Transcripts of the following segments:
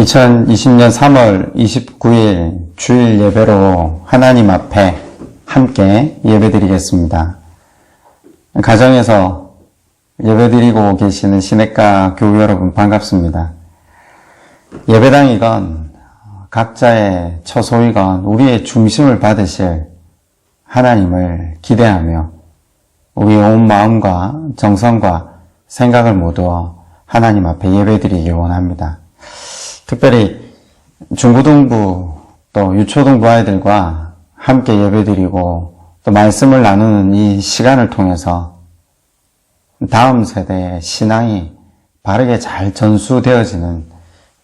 2020년 3월 29일 주일 예배로 하나님 앞에 함께 예배드리겠습니다. 가정에서 예배드리고 계시는 시냇가 교우 여러분 반갑습니다. 예배당이건 각자의 처소이건 우리의 중심을 받으실 하나님을 기대하며 우리의 온 마음과 정성과 생각을 모두 하나님 앞에 예배드리기 원합니다. 특별히 중고등부 또 유초등부 아이들과 함께 예배드리고 또 말씀을 나누는 이 시간을 통해서 다음 세대의 신앙이 바르게 잘 전수되어지는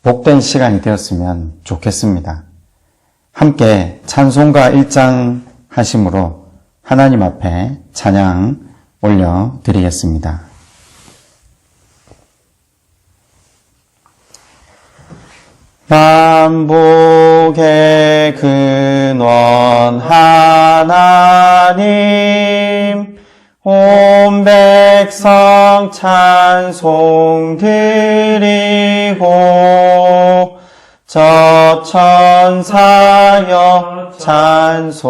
복된 시간이 되었으면 좋겠습니다. 함께 찬송가 1장 하심으로 하나님 앞에 찬양 올려드리겠습니다. 만복의 근원 하나님, 온 백성 찬송 드리고 저 천사여 찬송하세.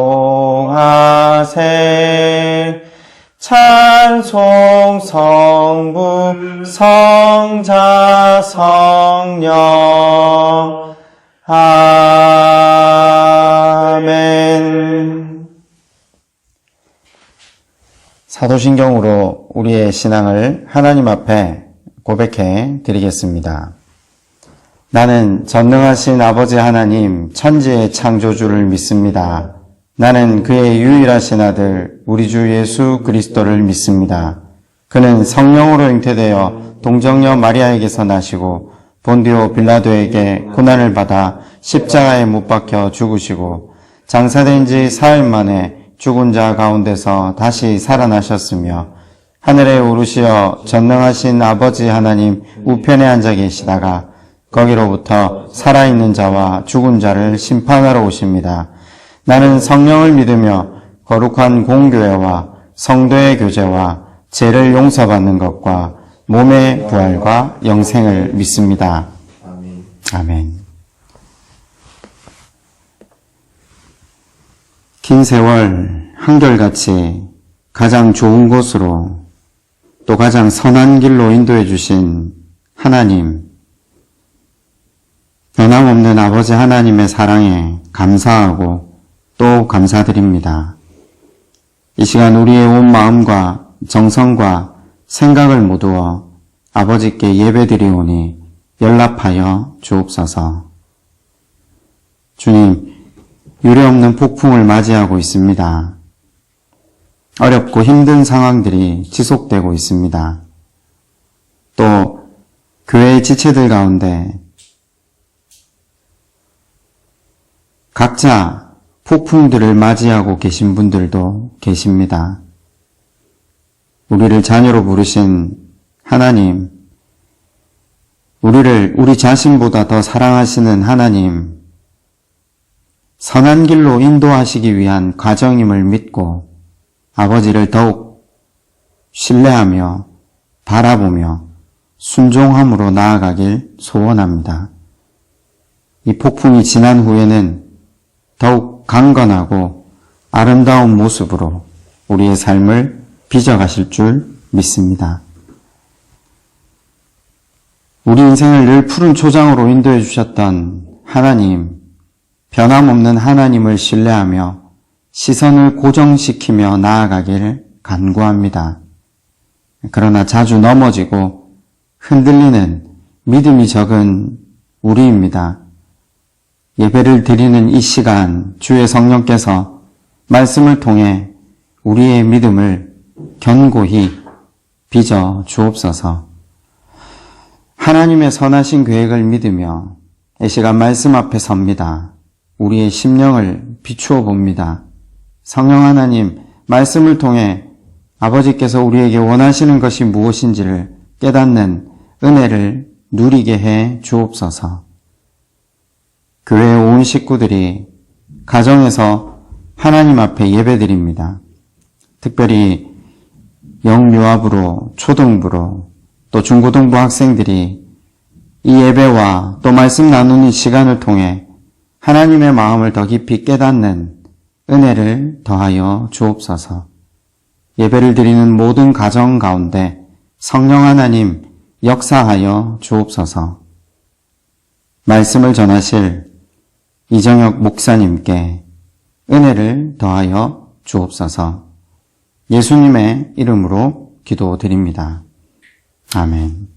찬송 성부 성자 성령 아멘. 사도신경으로 우리의 신앙을 하나님 앞에 고백해 드리겠습니다. 나는 전능하신 아버지 하나님 천지의 창조주를 믿습니다. 나는 그의 유일하신 아들 우리 주 예수 그리스도를 믿습니다. 그는 성령으로 잉태되어 동정녀 마리아에게서 나시고 본디오 빌라도에게 고난을 받아 십자가에 못 박혀 죽으시고 장사된 지 사흘 만에 죽은 자 가운데서 다시 살아나셨으며 하늘에 오르시어 전능하신 아버지 하나님 우편에 앉아 계시다가 거기로부터 살아있는 자와 죽은 자를 심판하러 오십니다. 나는 성령을 믿으며 거룩한 공교회와 성도의 교제와 죄를 용서받는 것과 몸의 부활과 영생을 믿습니다. 아멘. 긴 세월 한결같이 가장 좋은 곳으로 또 가장 선한 길로 인도해 주신 하나님, 변함없는 아버지 하나님의 사랑에 감사하고 또 감사드립니다. 이 시간 우리의 온 마음과 정성과 생각을 모두어 아버지께 예배드리오니 연락하여 주옵소서. 주님, 유례없는 폭풍을 맞이하고 있습니다. 어렵고 힘든 상황들이 지속되고 있습니다. 또 교회의 지체들 가운데 각자 폭풍들을 맞이하고 계신 분들도 계십니다. 우리를 자녀로 부르신 하나님, 우리를 우리 자신보다 더 사랑하시는 하나님, 선한 길로 인도하시기 위한 과정임을 믿고 아버지를 더욱 신뢰하며 바라보며 순종함으로 나아가길 소원합니다. 이 폭풍이 지난 후에는 더욱 강건하고 아름다운 모습으로 우리의 삶을 빚어가실 줄 믿습니다. 우리 인생을 늘 푸른 초장으로 인도해 주셨던 하나님, 변함없는 하나님을 신뢰하며 시선을 고정시키며 나아가길 간구합니다. 그러나 자주 넘어지고 흔들리는 믿음이 적은 우리입니다. 예배를 드리는 이 시간 주의 성령께서 말씀을 통해 우리의 믿음을 견고히 빚어 주옵소서. 하나님의 선하신 계획을 믿으며 이 시간 말씀 앞에 섭니다. 우리의 심령을 비추어 봅니다. 성령 하나님, 말씀을 통해 아버지께서 우리에게 원하시는 것이 무엇인지를 깨닫는 은혜를 누리게 해 주옵소서. 교회 온 식구들이 가정에서 하나님 앞에 예배드립니다. 특별히 영유아부로 초등부로 또 중고등부 학생들이 이 예배와 또 말씀 나누는 시간을 통해 하나님의 마음을 더 깊이 깨닫는 은혜를 더하여 주옵소서. 예배를 드리는 모든 가정 가운데 성령 하나님 역사하여 주옵소서. 말씀을 전하실 이정혁 목사님께 은혜를 더하여 주옵소서. 예수님의 이름으로 기도드립니다. 아멘.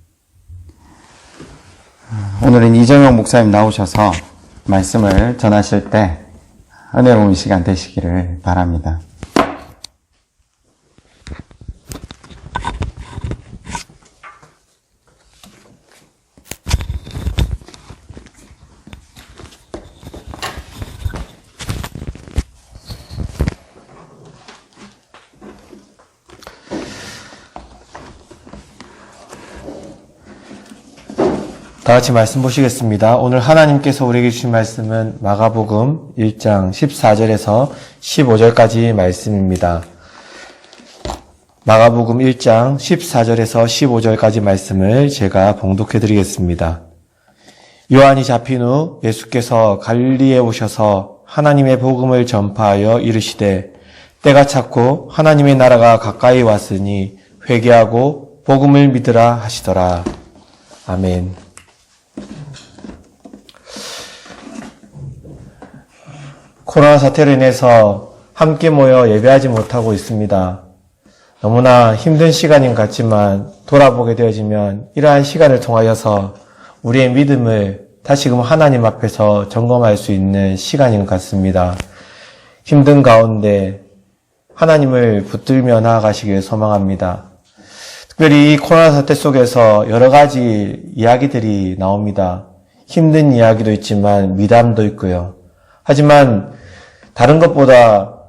오늘은 이정혁 목사님 나오셔서 말씀을 전하실 때 은혜로운 시간 되시기를 바랍니다. 다 같이 말씀 보시겠습니다. 오늘 하나님께서 우리에게 주신 말씀은 마가복음 1장 14절에서 15절까지 말씀입니다. 마가복음 1장 14절에서 15절까지 말씀을 제가 봉독해 드리겠습니다. 요한이 잡힌 후 예수께서 갈릴리에 오셔서 하나님의 복음을 전파하여 이르시되 때가 찼고 하나님의 나라가 가까이 왔으니 회개하고 복음을 믿으라 하시더라. 아멘. 코로나 사태로 인해서 함께 모여 예배하지 못하고 있습니다. 너무나 힘든 시간인 것 같지만 돌아보게 되어지면 이러한 시간을 통하여서 우리의 믿음을 다시금 하나님 앞에서 점검할 수 있는 시간인 것 같습니다. 힘든 가운데 하나님을 붙들며 나아가시길 소망합니다. 특별히 이 코로나 사태 속에서 여러 가지 이야기들이 나옵니다. 힘든 이야기도 있지만 미담도 있고요. 하지만 다른 것보다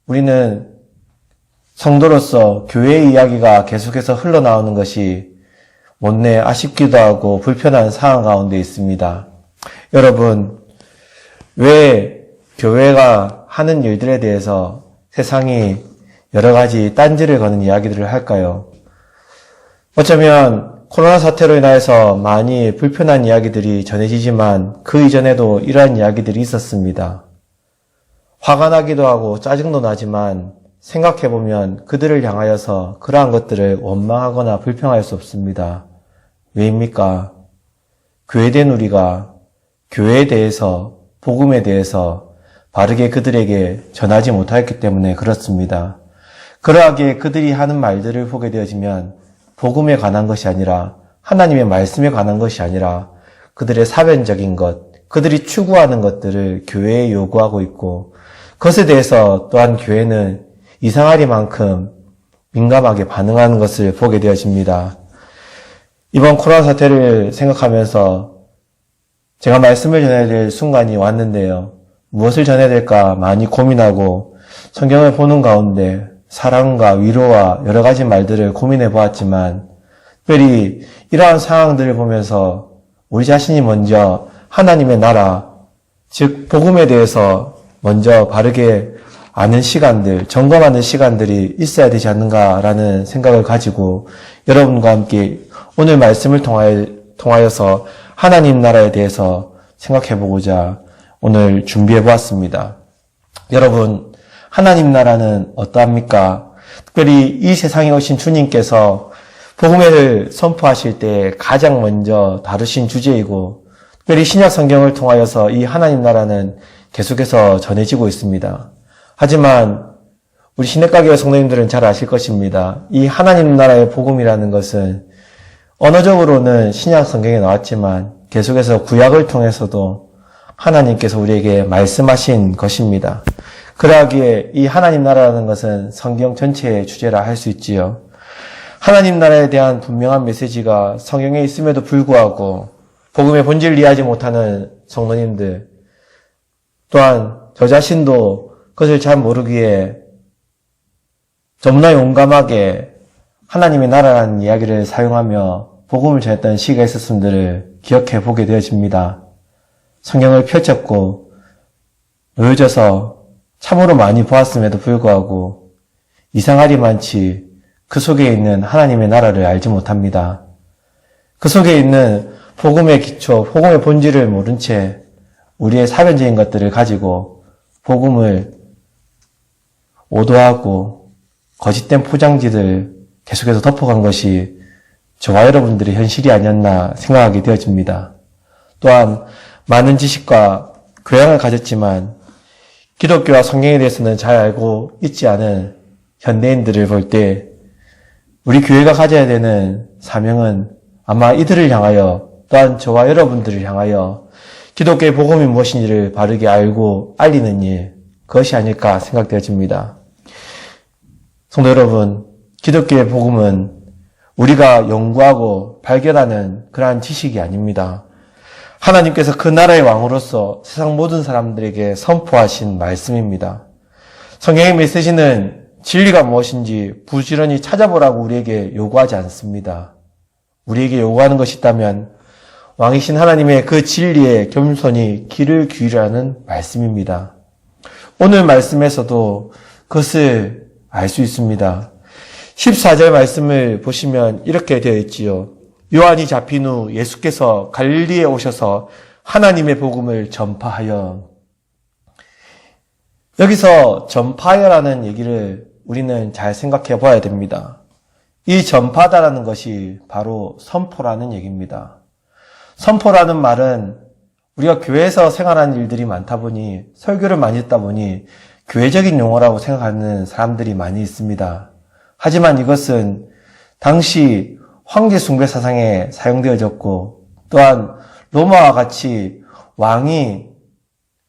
우리는 성도로서 교회의 이야기가 계속해서 흘러나오는 것이 못내 아쉽기도 하고 불편한 상황 가운데 있습니다. 여러분, 왜 교회가 하는 일들에 대해서 세상이 여러 가지 딴지를 거는 이야기들을 할까요? 어쩌면 코로나 사태로 인해서 많이 불편한 이야기들이 전해지지만 그 이전에도 이러한 이야기들이 있었습니다. 화가 나기도 하고 짜증도 나지만 생각해보면 그들을 향하여서 그러한 것들을 원망하거나 불평할 수 없습니다. 왜입니까? 교회된 우리가 교회에 대해서, 복음에 대해서 바르게 그들에게 전하지 못하였기 때문에 그렇습니다. 그러하기에 그들이 하는 말들을 보게 되어지면 복음에 관한 것이 아니라 하나님의 말씀에 관한 것이 아니라 그들의 사변적인 것, 그들이 추구하는 것들을 교회에 요구하고 있고 그것에 대해서 또한 교회는 이상하리만큼 민감하게 반응하는 것을 보게 되어집니다. 이번 코로나 사태를 생각하면서 제가 말씀을 전해야 될 순간이 왔는데요. 무엇을 전해야 될까 많이 고민하고 성경을 보는 가운데 사랑과 위로와 여러 가지 말들을 고민해 보았지만 특별히 이러한 상황들을 보면서 우리 자신이 먼저 하나님의 나라, 즉 복음에 대해서 먼저 바르게 아는 시간들, 점검하는 시간들이 있어야 되지 않는가라는 생각을 가지고 여러분과 함께 오늘 말씀을 통하여서 하나님 나라에 대해서 생각해 보고자 오늘 준비해 보았습니다. 여러분, 하나님 나라는 어떠합니까? 특별히 이 세상에 오신 주님께서 복음을 선포하실 때 가장 먼저 다루신 주제이고 특별히 신약 성경을 통하여서 이 하나님 나라는 계속해서 전해지고 있습니다. 하지만 우리 시냇가교회 성도님들은 잘 아실 것입니다. 이 하나님 나라의 복음이라는 것은 언어적으로는 신약 성경에 나왔지만 계속해서 구약을 통해서도 하나님께서 우리에게 말씀하신 것입니다. 그러하기에 이 하나님 나라라는 것은 성경 전체의 주제라 할 수 있지요. 하나님 나라에 대한 분명한 메시지가 성경에 있음에도 불구하고 복음의 본질을 이해하지 못하는 성도님들 또한 저 자신도 그것을 잘 모르기에 너무나 용감하게 하나님의 나라라는 이야기를 사용하며 복음을 전했던 시기가 있었음들을 기억해 보게 되어집니다. 성경을 펼쳤고 놓여져서 참으로 많이 보았음에도 불구하고 이상하리만치 그 속에 있는 하나님의 나라를 알지 못합니다. 그 속에 있는 복음의 기초, 복음의 본질을 모른 채 우리의 사변적인 것들을 가지고 복음을 오도하고 거짓된 포장지를 계속해서 덮어간 것이 저와 여러분들의 현실이 아니었나 생각하게 되어집니다. 또한 많은 지식과 교양을 가졌지만 기독교와 성경에 대해서는 잘 알고 있지 않은 현대인들을 볼 때 우리 교회가 가져야 되는 사명은 아마 이들을 향하여 또한 저와 여러분들을 향하여 기독교의 복음이 무엇인지를 바르게 알고 알리는 일, 그것이 아닐까 생각되어집니다. 성도 여러분, 기독교의 복음은 우리가 연구하고 발견하는 그러한 지식이 아닙니다. 하나님께서 그 나라의 왕으로서 세상 모든 사람들에게 선포하신 말씀입니다. 성경의 메시지는 진리가 무엇인지 부지런히 찾아보라고 우리에게 요구하지 않습니다. 우리에게 요구하는 것이 있다면 왕이신 하나님의 그 진리에 겸손히 귀를 기울이라는 말씀입니다. 오늘 말씀에서도 그것을 알 수 있습니다. 14절 말씀을 보시면 이렇게 되어 있지요. 요한이 잡힌 후 예수께서 갈릴리에 오셔서 하나님의 복음을 전파하여. 여기서 전파하여라는 얘기를 우리는 잘 생각해 봐야 됩니다. 이 전파다라는 것이 바로 선포라는 얘기입니다. 선포라는 말은 우리가 교회에서 생활하는 일들이 많다 보니 설교를 많이 듣다 보니 교회적인 용어라고 생각하는 사람들이 많이 있습니다. 하지만 이것은 당시 황제 숭배 사상에 사용되어졌고 또한 로마와 같이 왕이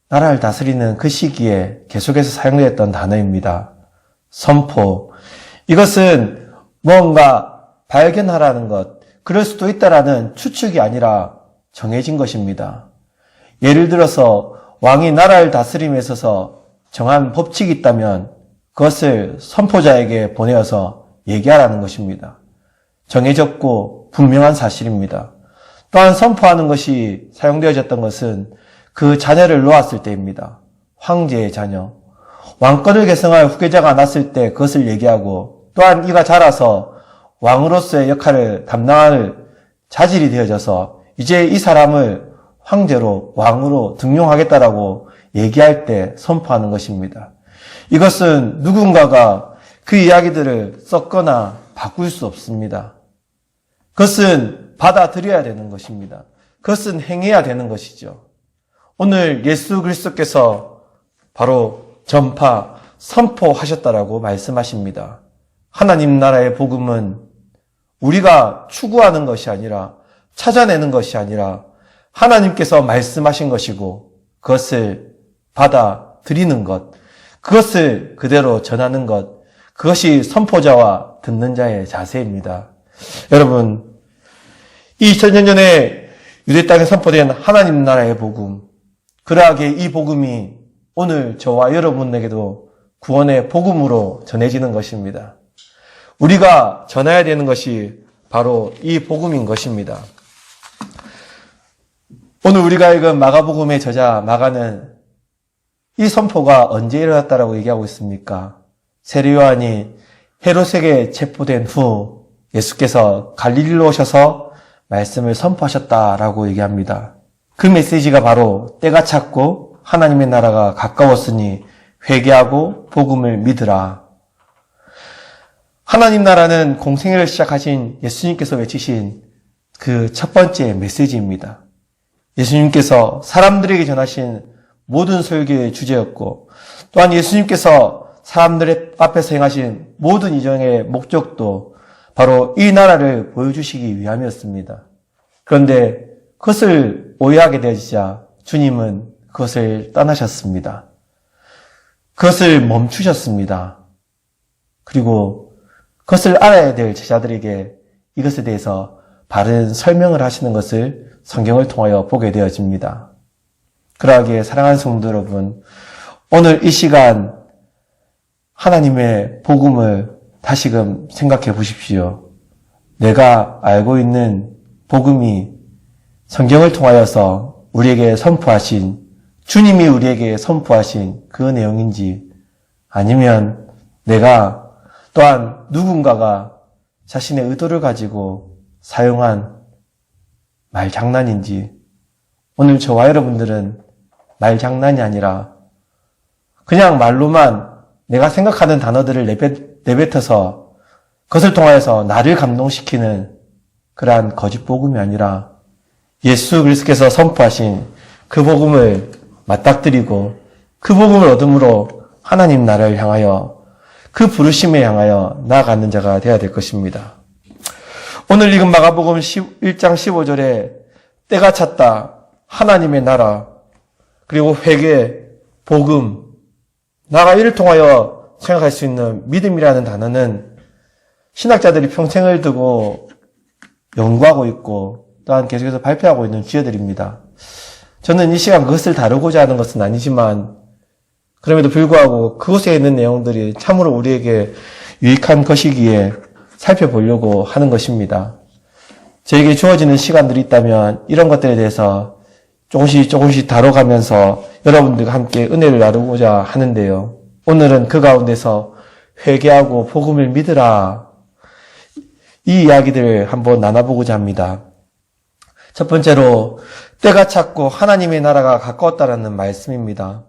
나라를 다스리는 그 시기에 계속해서 사용되었던 단어입니다. 선포. 이것은 뭔가 발견하라는 것, 그럴 수도 있다라는 추측이 아니라 정해진 것입니다. 예를 들어서 왕이 나라를 다스림에 있어서 정한 법칙이 있다면 그것을 선포자에게 보내어서 얘기하라는 것입니다. 정해졌고 분명한 사실입니다. 또한 선포하는 것이 사용되어졌던 것은 그 자녀를 놓았을 때입니다. 황제의 자녀. 왕권을 계승할 후계자가 났을 때 그것을 얘기하고 또한 이가 자라서 왕으로서의 역할을 담당할 자질이 되어져서 이제 이 사람을 황제로 왕으로 등용하겠다라고 얘기할 때 선포하는 것입니다. 이것은 누군가가 그 이야기들을 썩거나 바꿀 수 없습니다. 그것은 받아들여야 되는 것입니다. 그것은 행해야 되는 것이죠. 오늘 예수 그리스도께서 바로 전파, 선포하셨다라고 말씀하십니다. 하나님 나라의 복음은 우리가 추구하는 것이 아니라 찾아내는 것이 아니라 하나님께서 말씀하신 것이고 그것을 받아들이는 것, 그것을 그대로 전하는 것, 그것이 선포자와 듣는 자의 자세입니다. 여러분, 2000년 전에 유대 땅에 선포된 하나님 나라의 복음, 그러하게 이 복음이 오늘 저와 여러분에게도 구원의 복음으로 전해지는 것입니다. 우리가 전해야 되는 것이 바로 이 복음인 것입니다. 오늘 우리가 읽은 마가복음의 저자 마가는 이 선포가 언제 일어났다라고 얘기하고 있습니까? 세례 요한이 헤롯에게 체포된 후 예수께서 갈릴리로 오셔서 말씀을 선포하셨다라고 얘기합니다. 그 메시지가 바로 때가 찼고 하나님의 나라가 가까웠으니 회개하고 복음을 믿으라. 하나님 나라는 공생애를 시작하신 예수님께서 외치신 그 첫 번째 메시지입니다. 예수님께서 사람들에게 전하신 모든 설교의 주제였고 또한 예수님께서 사람들 앞에서 행하신 모든 이정의 목적도 바로 이 나라를 보여주시기 위함이었습니다. 그런데 그것을 오해하게 되자 주님은 그것을 떠나셨습니다. 그것을 멈추셨습니다. 그리고 그것을 알아야 될 제자들에게 이것에 대해서 바른 설명을 하시는 것을 성경을 통하여 보게 되어집니다. 그러하기에 사랑하는 성도 여러분, 오늘 이 시간 하나님의 복음을 다시금 생각해 보십시오. 내가 알고 있는 복음이 성경을 통하여서 우리에게 선포하신, 주님이 우리에게 선포하신 그 내용인지, 아니면 내가 또한 누군가가 자신의 의도를 가지고 사용한 말 장난인지, 오늘 저와 여러분들은 말 장난이 아니라 그냥 말로만 내가 생각하는 단어들을 내뱉어서 그것을 통하여서 나를 감동시키는 그러한 거짓 복음이 아니라 예수 그리스도께서 선포하신 그 복음을 맞닥뜨리고 그 복음을 얻음으로 하나님 나라를 향하여 그 부르심에 향하여 나아가는 자가 되어야 될 것입니다. 오늘 읽은 마가복음 1장 15절에 때가 찼다, 하나님의 나라, 그리고 회개, 복음, 나가 이를 통하여 생각할 수 있는 믿음이라는 단어는 신학자들이 평생을 두고 연구하고 있고 또한 계속해서 발표하고 있는 주제들입니다. 저는 이 시간 그것을 다루고자 하는 것은 아니지만 그럼에도 불구하고 그곳에 있는 내용들이 참으로 우리에게 유익한 것이기에 살펴보려고 하는 것입니다. 저에게 주어지는 시간들이 있다면 이런 것들에 대해서 조금씩 다뤄가면서 여러분들과 함께 은혜를 나누고자 하는데요. 오늘은 그 가운데서 회개하고 복음을 믿으라, 이 이야기들을 한번 나눠보고자 합니다. 첫 번째로 때가 찼고 하나님의 나라가 가까웠다라는 말씀입니다.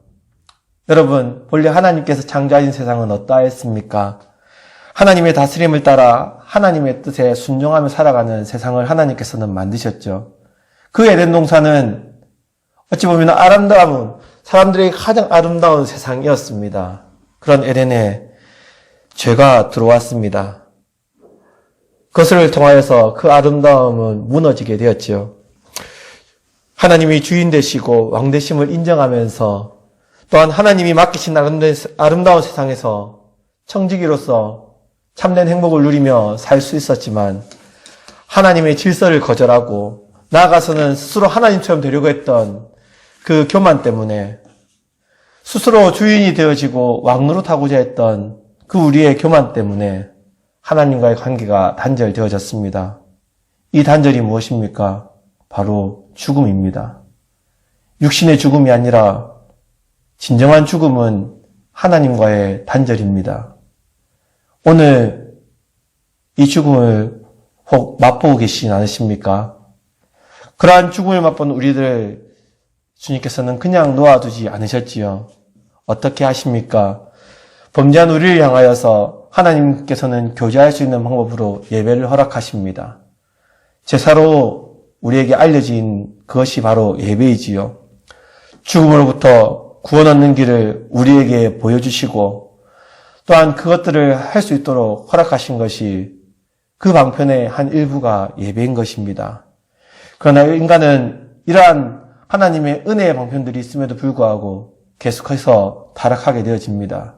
여러분, 본래 하나님께서 창조하신 세상은 어떠했습니까? 하나님의 다스림을 따라 하나님의 뜻에 순종하며 살아가는 세상을 하나님께서는 만드셨죠. 그 에덴 동산은 어찌 보면 사람들에게 가장 아름다운 세상이었습니다. 그런 에덴에 죄가 들어왔습니다. 그것을 통하여서 그 아름다움은 무너지게 되었죠. 하나님이 주인 되시고 왕 되심을 인정하면서 또한 하나님이 맡기신 아름다운 세상에서 청지기로서 참된 행복을 누리며 살 수 있었지만 하나님의 질서를 거절하고 나아가서는 스스로 하나님처럼 되려고 했던 그 교만 때문에 스스로 주인이 되어지고 왕노릇하고자 했던 그 우리의 교만 때문에 하나님과의 관계가 단절되어졌습니다. 이 단절이 무엇입니까? 바로 죽음입니다. 육신의 죽음이 아니라 진정한 죽음은 하나님과의 단절입니다. 오늘 이 죽음을 혹 맛보고 계시진 않으십니까? 그러한 죽음을 맛본 우리들 주님께서는 그냥 놓아두지 않으셨지요. 어떻게 하십니까? 범죄한 우리를 향하여서 하나님께서는 교제할 수 있는 방법으로 예배를 허락하십니다. 제사로 우리에게 알려진 그것이 바로 예배이지요. 죽음으로부터 구원 얻는 길을 우리에게 보여주시고 또한 그것들을 할 수 있도록 허락하신 것이 그 방편의 한 일부가 예배인 것입니다. 그러나 인간은 이러한 하나님의 은혜의 방편들이 있음에도 불구하고 계속해서 타락하게 되어집니다.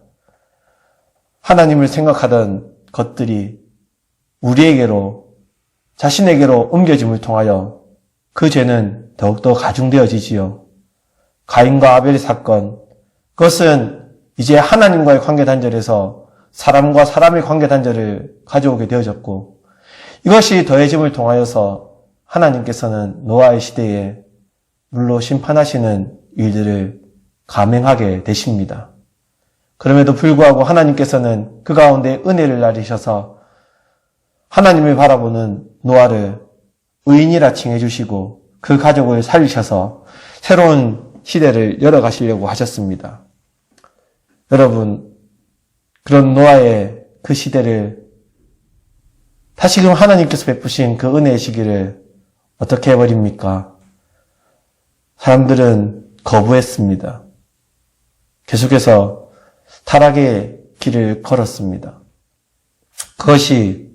하나님을 생각하던 것들이 우리에게로, 자신에게로 옮겨짐을 통하여 그 죄는 더욱더 가중되어지지요. 가인과 아벨의 사건, 그것은 이제 하나님과의 관계 단절에서 사람과 사람의 관계 단절을 가져오게 되어졌고, 이것이 더해짐을 통하여서 하나님께서는 노아의 시대에 물로 심판하시는 일들을 감행하게 되십니다. 그럼에도 불구하고 하나님께서는 그 가운데 은혜를 나리셔서 하나님을 바라보는 노아를 의인이라 칭해 주시고 그 가족을 살리셔서 새로운 시대를 열어가시려고 하셨습니다. 여러분, 그런 노아의 그 시대를 다시금 하나님께서 베푸신 그 은혜의 시기를 어떻게 해버립니까? 사람들은 거부했습니다. 계속해서 타락의 길을 걸었습니다. 그것이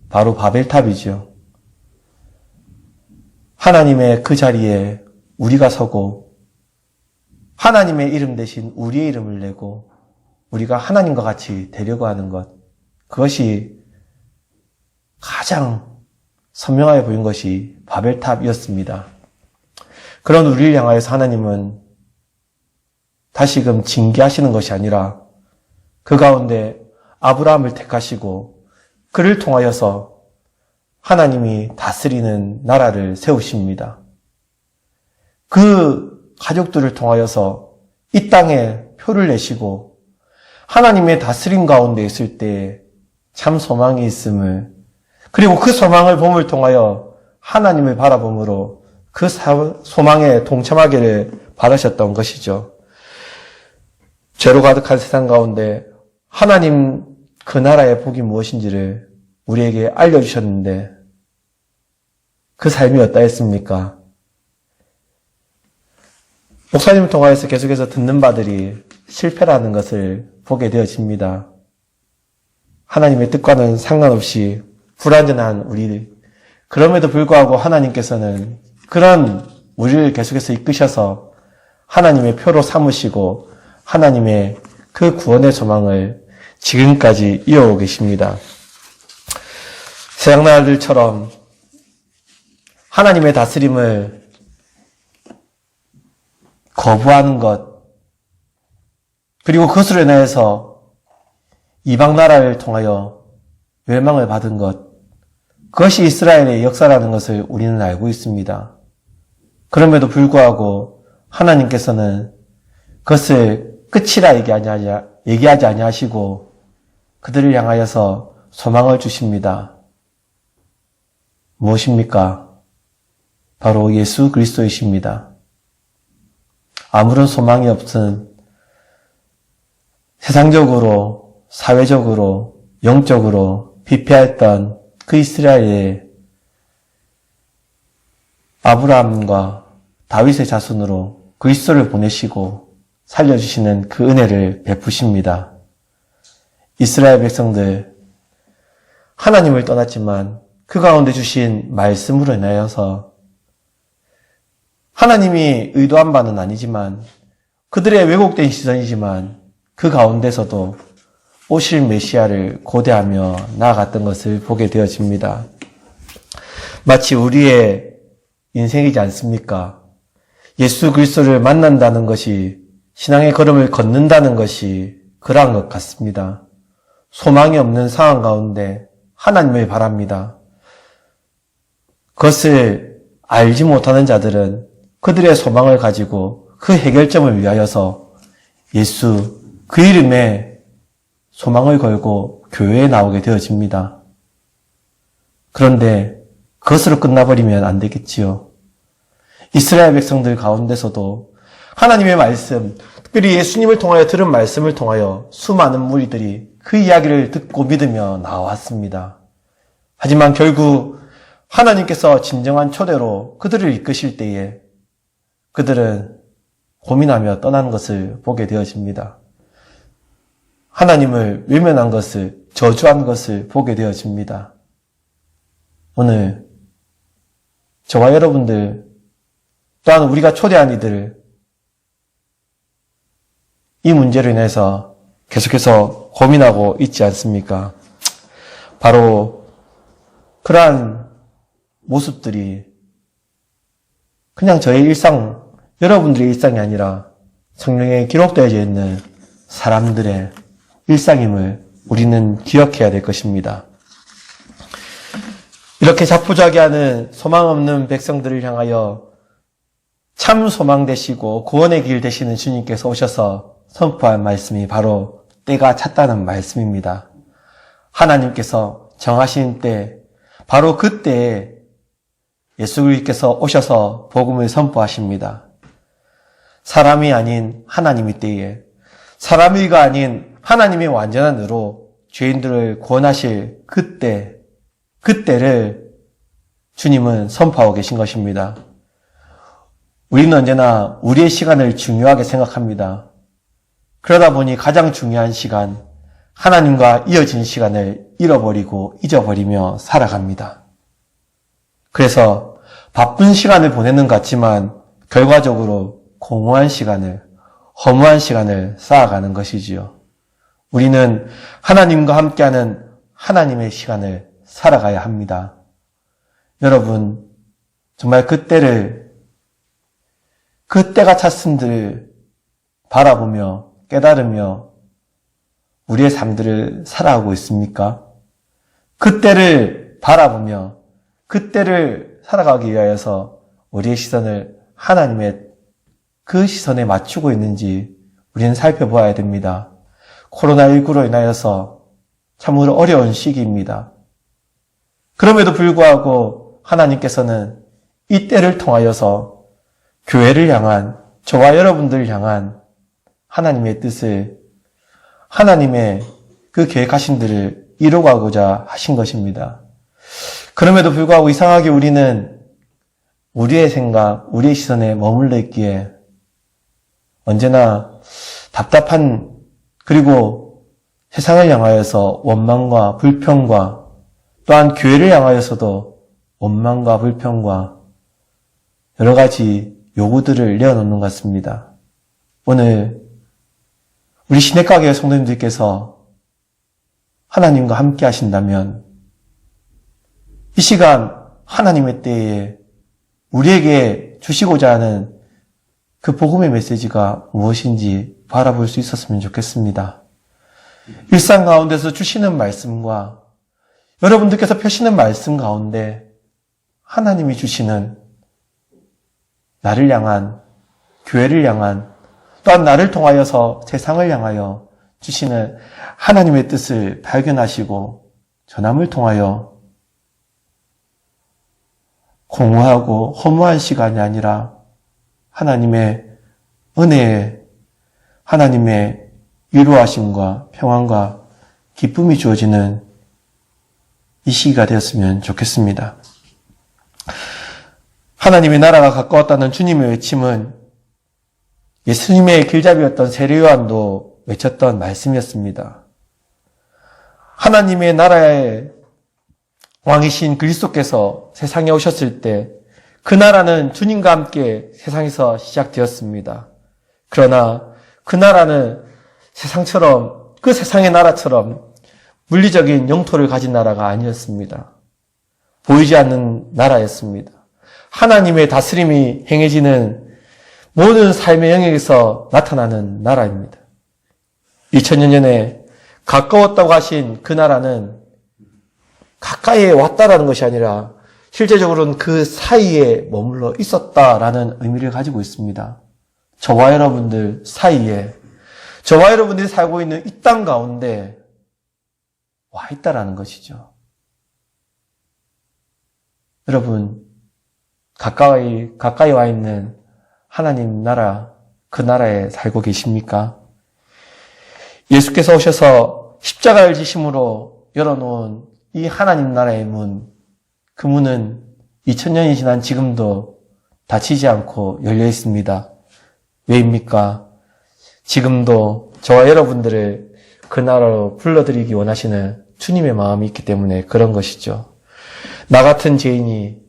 바로 바벨탑이죠. 하나님의 그 자리에 우리가 서고 하나님의 이름 대신 우리의 이름을 내고 우리가 하나님과 같이 되려고 하는 것, 그것이 가장 선명하게 보인 것이 바벨탑이었습니다. 그런 우리를 향하여서 하나님은 다시금 징계하시는 것이 아니라 그 가운데 아브라함을 택하시고 그를 통하여서 하나님이 다스리는 나라를 세우십니다. 그 가족들을 통하여서 이 땅에 표를 내시고 하나님의 다스림 가운데 있을 때 참 소망이 있음을, 그리고 그 소망을 봄을 통하여 하나님을 바라봄으로 그 소망에 동참하기를 바라셨던 것이죠. 죄로 가득한 세상 가운데 하나님 그 나라의 복이 무엇인지를 우리에게 알려주셨는데 그 삶이 어떠했습니까? 목사님을 통하여서 계속해서 듣는 바들이 실패라는 것을 보게 되어집니다. 하나님의 뜻과는 상관없이 불완전한 우리, 그럼에도 불구하고 하나님께서는 그런 우리를 계속해서 이끄셔서 하나님의 표로 삼으시고 하나님의 그 구원의 소망을 지금까지 이어오고 계십니다. 세상 나라들처럼 하나님의 다스림을 거부하는 것, 그리고 그것으로 인하여서 이방 나라를 통하여 멸망을 받은 것, 그것이 이스라엘의 역사라는 것을 우리는 알고 있습니다. 그럼에도 불구하고 하나님께서는 그것을 끝이라 얘기하지 아니하시고 그들을 향하여서 소망을 주십니다. 무엇입니까? 바로 예수 그리스도이십니다. 아무런 소망이 없은 세상적으로, 사회적으로, 영적으로 피폐했던 그 이스라엘에 아브라함과 다윗의 자손으로 그리스도를 보내시고 살려주시는 그 은혜를 베푸십니다. 이스라엘 백성들, 하나님을 떠났지만 그 가운데 주신 말씀으로 인하여서 하나님이 의도한 바는 아니지만 그들의 왜곡된 시선이지만 그 가운데서도 오실 메시아를 고대하며 나아갔던 것을 보게 되어집니다. 마치 우리의 인생이지 않습니까? 예수 그리스도를 만난다는 것이, 신앙의 걸음을 걷는다는 것이 그러한 것 같습니다. 소망이 없는 상황 가운데 하나님을 바랍니다. 그것을 알지 못하는 자들은 그들의 소망을 가지고 그 해결점을 위하여서 예수, 그 이름에 소망을 걸고 교회에 나오게 되어집니다. 그런데 그것으로 끝나버리면 안 되겠지요. 이스라엘 백성들 가운데서도 하나님의 말씀, 특별히 예수님을 통하여 들은 말씀을 통하여 수많은 무리들이 그 이야기를 듣고 믿으며 나왔습니다. 하지만 결국 하나님께서 진정한 초대로 그들을 이끄실 때에 그들은 고민하며 떠나는 것을 보게 되어집니다. 하나님을 외면한 것을, 저주한 것을 보게 되어집니다. 오늘 저와 여러분들, 또한 우리가 초대한 이들, 이 문제로 인해서 계속해서 고민하고 있지 않습니까? 바로 그러한 모습들이 그냥 저의 일상, 여러분들의 일상이 아니라 성경에 기록되어져 있는 사람들의 일상임을 우리는 기억해야 될 것입니다. 이렇게 자포자기하는 소망 없는 백성들을 향하여 참 소망 되시고 구원의 길 되시는 주님께서 오셔서 선포한 말씀이 바로 때가 찼다는 말씀입니다. 하나님께서 정하신 때, 바로 그때에 예수 그리스도께서 오셔서 복음을 선포하십니다. 사람이 아닌 하나님의 때에, 사람이가 아닌 하나님의 완전한 의로 죄인들을 구원하실 그때를 주님은 선포하고 계신 것입니다. 우리는 언제나 우리의 시간을 중요하게 생각합니다. 그러다 보니 가장 중요한 시간, 하나님과 이어진 시간을 잃어버리고 잊어버리며 살아갑니다. 그래서 바쁜 시간을 보내는 것 같지만 결과적으로 공허한 시간을, 허무한 시간을 쌓아가는 것이지요. 우리는 하나님과 함께하는 하나님의 시간을 살아가야 합니다. 여러분, 정말 그때가 찼음들을 바라보며 깨달으며 우리의 삶들을 살아가고 있습니까? 그때를 바라보며 그때를 살아가기 위하여서 우리의 시선을 하나님의 그 시선에 맞추고 있는지 우리는 살펴보아야 됩니다. 코로나19로 인하여서 참으로 어려운 시기입니다. 그럼에도 불구하고 하나님께서는 이 때를 통하여서 교회를 향한, 저와 여러분들을 향한 하나님의 뜻을, 하나님의 그 계획하신 들을 이루고하고자 하신 것입니다. 그럼에도 불구하고 이상하게 우리는 우리의 생각, 우리의 시선에 머물러 있기에 언제나 답답한, 그리고 세상을 향하여서 원망과 불평과 또한 교회를 향하여서도 원망과 불평과 여러 가지 요구들을 내어놓는 것 같습니다. 오늘 우리 시내가게 성도님들께서 하나님과 함께 하신다면 이 시간 하나님의 때에 우리에게 주시고자 하는 그 복음의 메시지가 무엇인지 바라볼 수 있었으면 좋겠습니다. 일상 가운데서 주시는 말씀과 여러분들께서 펴시는 말씀 가운데 하나님이 주시는 나를 향한, 교회를 향한, 또한 나를 통하여서 세상을 향하여 주시는 하나님의 뜻을 발견하시고 전함을 통하여 공허하고 허무한 시간이 아니라 하나님의 은혜에, 하나님의 위로하심과 평안과 기쁨이 주어지는 이 시기가 되었으면 좋겠습니다. 하나님의 나라가 가까웠다는 주님의 외침은 예수님의 길잡이였던 세례 요한도 외쳤던 말씀이었습니다. 하나님의 나라의 왕이신 그리스도께서 세상에 오셨을 때 그 나라는 주님과 함께 세상에서 시작되었습니다. 그러나 그 나라는 세상처럼, 그 세상의 나라처럼 물리적인 영토를 가진 나라가 아니었습니다. 보이지 않는 나라였습니다. 하나님의 다스림이 행해지는 모든 삶의 영역에서 나타나는 나라입니다. 2000년 전에 가까웠다고 하신 그 나라는 가까이에 왔다라는 것이 아니라 실제적으로는 그 사이에 머물러 있었다라는 의미를 가지고 있습니다. 저와 여러분들 사이에, 저와 여러분들이 살고 있는 이 땅 가운데 와 있다라는 것이죠. 여러분, 가까이 와 있는 하나님 나라, 그 나라에 살고 계십니까? 예수께서 오셔서 십자가를 지심으로 열어놓은 이 하나님 나라의 문, 그 문은 2000년이 지난 지금도 닫히지 않고 열려 있습니다. 왜입니까? 지금도 저와 여러분들을 그 나라로 불러들이기 원하시는 주님의 마음이 있기 때문에 그런 것이죠. 나 같은 죄인이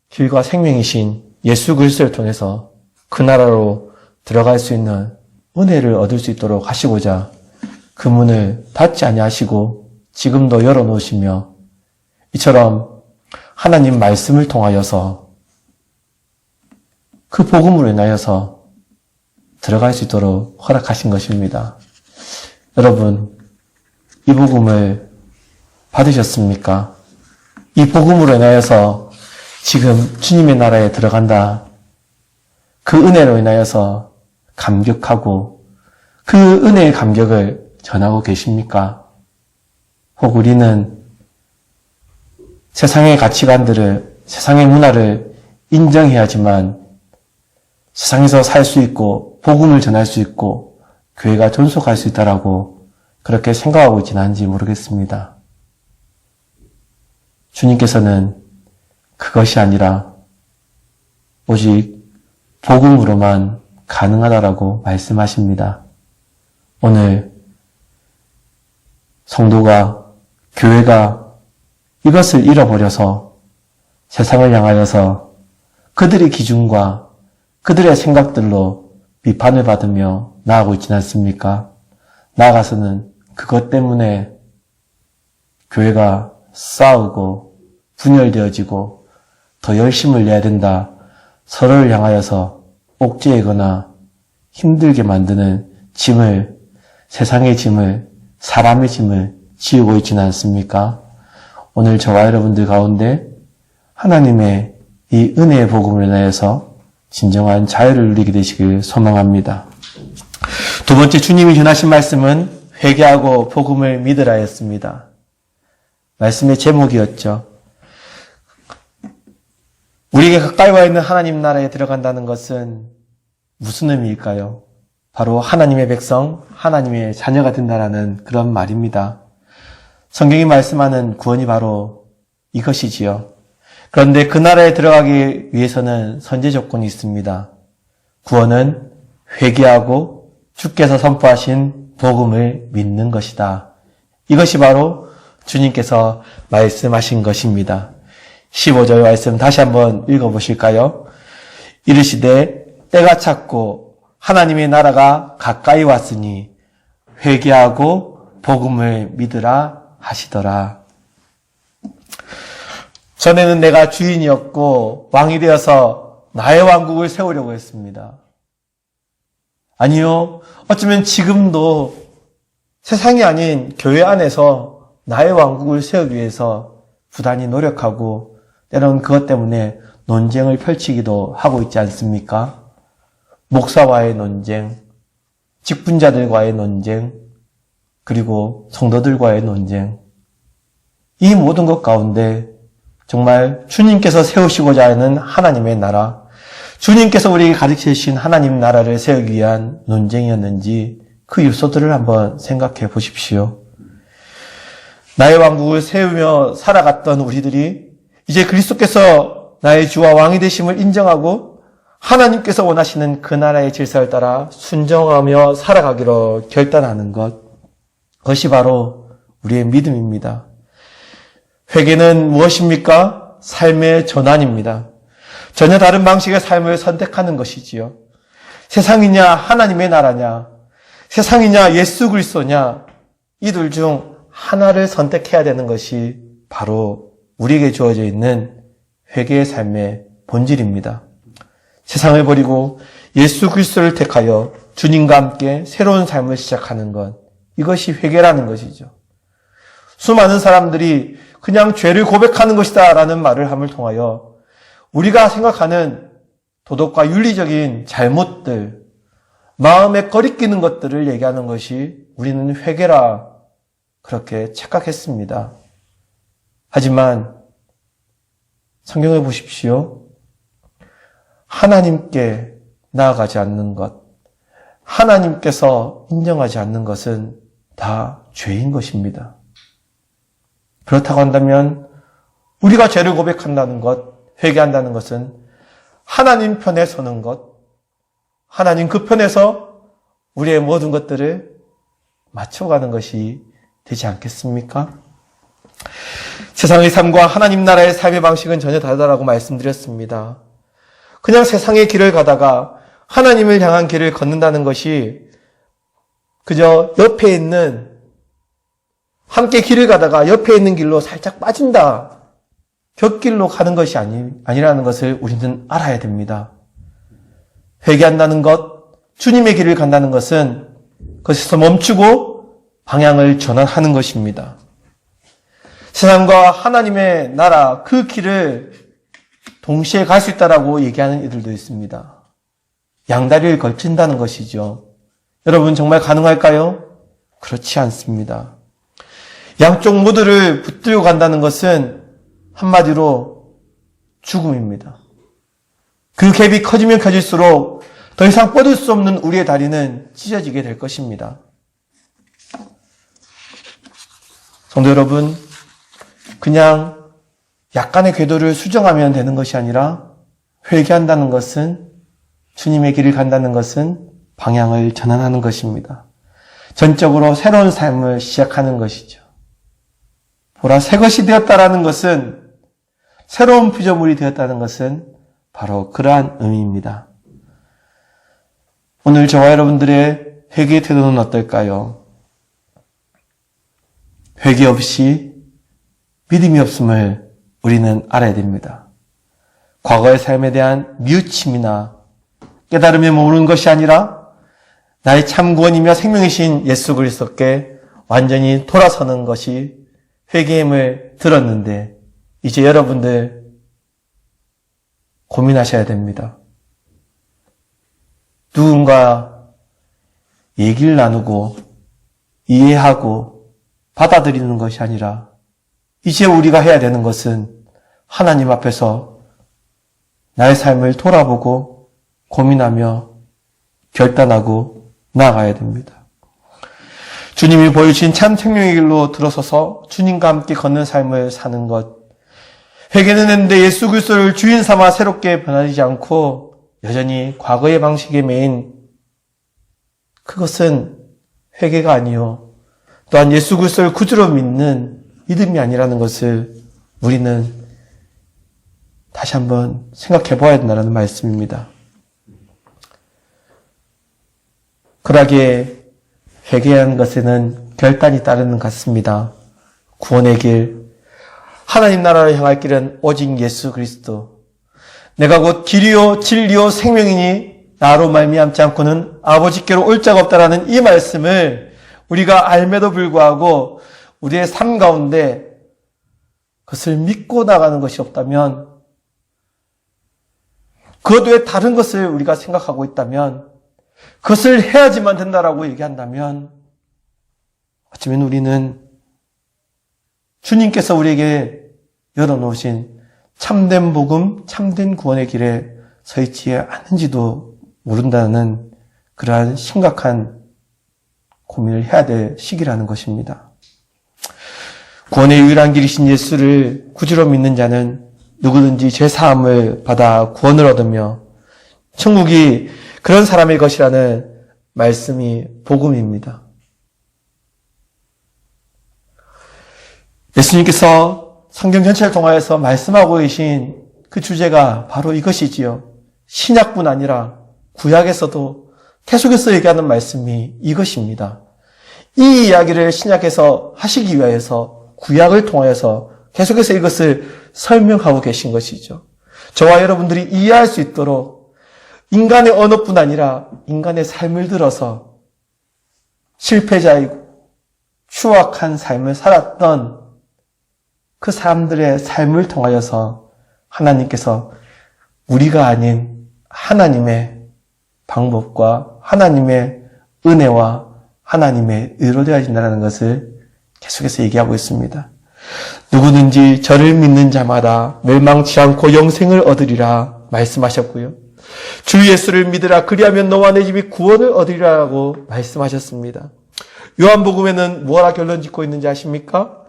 길과 생명이신 예수 그리스도를 통해서 그 나라로 들어갈 수 있는 은혜를 얻을 수 있도록 하시고자 그 문을 닫지 아니하시고 지금도 열어놓으시며 이처럼 하나님 말씀을 통하여서 그 복음으로 인하여서 들어갈 수 있도록 허락하신 것입니다. 여러분, 이 복음을 받으셨습니까? 이 복음으로 인하여서 지금 주님의 나라에 들어간다. 그 은혜로 인하여서 감격하고 그 은혜의 감격을 전하고 계십니까? 혹 우리는 세상의 가치관들을, 세상의 문화를 인정해야지만 세상에서 살 수 있고 복음을 전할 수 있고 교회가 존속할 수 있다라고 그렇게 생각하고 있지는 않은지 모르겠습니다. 주님께서는 그것이 아니라 오직 복음으로만 가능하다라고 말씀하십니다. 오늘 성도가, 교회가 이것을 잃어버려서 세상을 향하여서 그들의 기준과 그들의 생각들로 비판을 받으며 나아가고 있지는 않습니까? 나아가서는 그것 때문에 교회가 싸우고 분열되어지고 더 열심을 내야 된다. 서로를 향하여서 옥죄이거나 힘들게 만드는 짐을, 세상의 짐을, 사람의 짐을 지우고 있지는 않습니까? 오늘 저와 여러분들 가운데 하나님의 이 은혜의 복음을 인하여서 진정한 자유를 누리게 되시길 소망합니다. 두 번째 주님이 전하신 말씀은 회개하고 복음을 믿으라였습니다. 말씀의 제목이었죠. 우리에게 가까이 와 있는 하나님 나라에 들어간다는 것은 무슨 의미일까요? 바로 하나님의 백성, 하나님의 자녀가 된다라는 그런 말입니다. 성경이 말씀하는 구원이 바로 이것이지요. 그런데 그 나라에 들어가기 위해서는 선제 조건이 있습니다. 구원은 회개하고 주께서 선포하신 복음을 믿는 것이다. 이것이 바로 주님께서 말씀하신 것입니다. 15절 말씀 다시 한번 읽어보실까요? 이르시되 때가 찼고 하나님의 나라가 가까이 왔으니 회개하고 복음을 믿으라 하시더라. 전에는 내가 주인이었고 왕이 되어서 나의 왕국을 세우려고 했습니다. 아니요, 어쩌면 지금도 세상이 아닌 교회 안에서 나의 왕국을 세우기 위해서 부단히 노력하고 때로는 그것 때문에 논쟁을 펼치기도 하고 있지 않습니까? 목사와의 논쟁, 직분자들과의 논쟁, 그리고 성도들과의 논쟁. 이 모든 것 가운데 정말 주님께서 세우시고자 하는 하나님의 나라, 주님께서 우리에게 가르쳐 주신 하나님 나라를 세우기 위한 논쟁이었는지 그 요소들을 한번 생각해 보십시오. 나의 왕국을 세우며 살아갔던 우리들이 이제 그리스도께서 나의 주와 왕이 되심을 인정하고 하나님께서 원하시는 그 나라의 질서를 따라 순종하며 살아가기로 결단하는 것, 그것이 바로 우리의 믿음입니다. 회개는 무엇입니까? 삶의 전환입니다. 전혀 다른 방식의 삶을 선택하는 것이지요. 세상이냐 하나님의 나라냐, 세상이냐 예수 그리스도냐, 이둘 중 하나를 선택해야 되는 것이 바로 우리에게 주어져 있는 회개의 삶의 본질입니다. 세상을 버리고 예수 그리스도를 택하여 주님과 함께 새로운 삶을 시작하는 것, 이것이 회개라는 것이죠. 수많은 사람들이 그냥 죄를 고백하는 것이다 라는 말을 함을 통하여 우리가 생각하는 도덕과 윤리적인 잘못들, 마음에 거리끼는 것들을 얘기하는 것이 우리는 회개라 그렇게 착각했습니다. 하지만 성경을 보십시오. 하나님께 나아가지 않는 것, 하나님께서 인정하지 않는 것은 다 죄인 것입니다. 그렇다고 한다면 우리가 죄를 고백한다는 것, 회개한다는 것은 하나님 편에 서는 것, 하나님 그 편에서 우리의 모든 것들을 맞춰가는 것이 되지 않겠습니까? 세상의 삶과 하나님 나라의 삶의 방식은 전혀 다르다고 말씀드렸습니다. 그냥 세상의 길을 가다가 하나님을 향한 길을 걷는다는 것이 그저 옆에 있는, 함께 길을 가다가 옆에 있는 길로 살짝 빠진다, 곁길로 가는 것이 아니라는 것을 우리는 알아야 됩니다. 회개한다는 것, 주님의 길을 간다는 것은 그것에서 멈추고 방향을 전환하는 것입니다. 세상과 하나님의 나라 그 길을 동시에 갈 수 있다라고 얘기하는 이들도 있습니다. 양다리를 걸친다는 것이죠. 여러분 정말 가능할까요? 그렇지 않습니다. 양쪽 모두를 붙들고 간다는 것은 한마디로 죽음입니다. 그 갭이 커지면 커질수록 더 이상 뻗을 수 없는 우리의 다리는 찢어지게 될 것입니다. 성도 여러분, 그냥 약간의 궤도를 수정하면 되는 것이 아니라 회개한다는 것은, 주님의 길을 간다는 것은 방향을 전환하는 것입니다. 전적으로 새로운 삶을 시작하는 것이죠. 보라, 새 것이 되었다라는 것은, 새로운 피조물이 되었다는 것은 바로 그러한 의미입니다. 오늘 저와 여러분들의 회개의 태도는 어떨까요? 회개 없이 믿음이 없음을 우리는 알아야 됩니다. 과거의 삶에 대한 뉘우침이나 깨달음에 머무는 것이 아니라 나의 참 구원이며 생명이신 예수 그리스도께 완전히 돌아서는 것이 회개임을 들었는데 이제 여러분들 고민하셔야 됩니다. 누군가 얘기를 나누고 이해하고 받아들이는 것이 아니라 이제 우리가 해야 되는 것은 하나님 앞에서 나의 삶을 돌아보고 고민하며 결단하고 나아가야 됩니다. 주님이 보여주신 참 생명의 길로 들어서서 주님과 함께 걷는 삶을 사는 것. 회개는 했는데 예수 그리스도를 주인 삼아 새롭게 변하지 않고 여전히 과거의 방식에 매인 그것은 회개가 아니요. 또한 예수 그리스도를 구주로 믿는 믿음이 아니라는 것을 우리는 다시 한번 생각해 보아야 된다는 말씀입니다. 그러기에 회개한 것에는 결단이 따르는 것 같습니다. 구원의 길, 하나님 나라를 향할 길은 오직 예수 그리스도. 내가 곧 길이요 진리요 생명이니 나로 말미암지 않고는 아버지께로 올 자가 없다라는 이 말씀을 우리가 알매도 불구하고 우리의 삶 가운데 그것을 믿고 나가는 것이 없다면, 그것 외에 다른 것을 우리가 생각하고 있다면, 그것을 해야지만 된다라고 얘기한다면 어쩌면 우리는 주님께서 우리에게 열어놓으신 참된 복음, 참된 구원의 길에 서 있지 않은지도 모른다는 그러한 심각한 고민을 해야 될 시기라는 것입니다. 구원의 유일한 길이신 예수를 구주로 믿는 자는 누구든지 죄사함을 받아 구원을 얻으며 천국이 그런 사람의 것이라는 말씀이 복음입니다. 예수님께서 성경 전체를 통하여서 말씀하고 계신 그 주제가 바로 이것이지요. 신약뿐 아니라 구약에서도 계속해서 얘기하는 말씀이 이것입니다. 이 이야기를 신약에서 하시기 위하여서 구약을 통하여서 계속해서 이것을 설명하고 계신 것이죠. 저와 여러분들이 이해할 수 있도록 인간의 언어뿐 아니라 인간의 삶을 들어서 실패자이고 추악한 삶을 살았던 그 사람들의 삶을 통하여서 하나님께서 우리가 아닌 하나님의 방법과 하나님의 은혜와 하나님의 의로 되어진다는 것을 계속해서 얘기하고 있습니다. 누구든지 저를 믿는 자마다 멸망치 않고 영생을 얻으리라 말씀하셨고요. 주 예수를 믿으라 그리하면 너와 내 집이 구원을 얻으리라고 말씀하셨습니다. 요한복음에는 뭐라 결론 짓고 있는지 아십니까?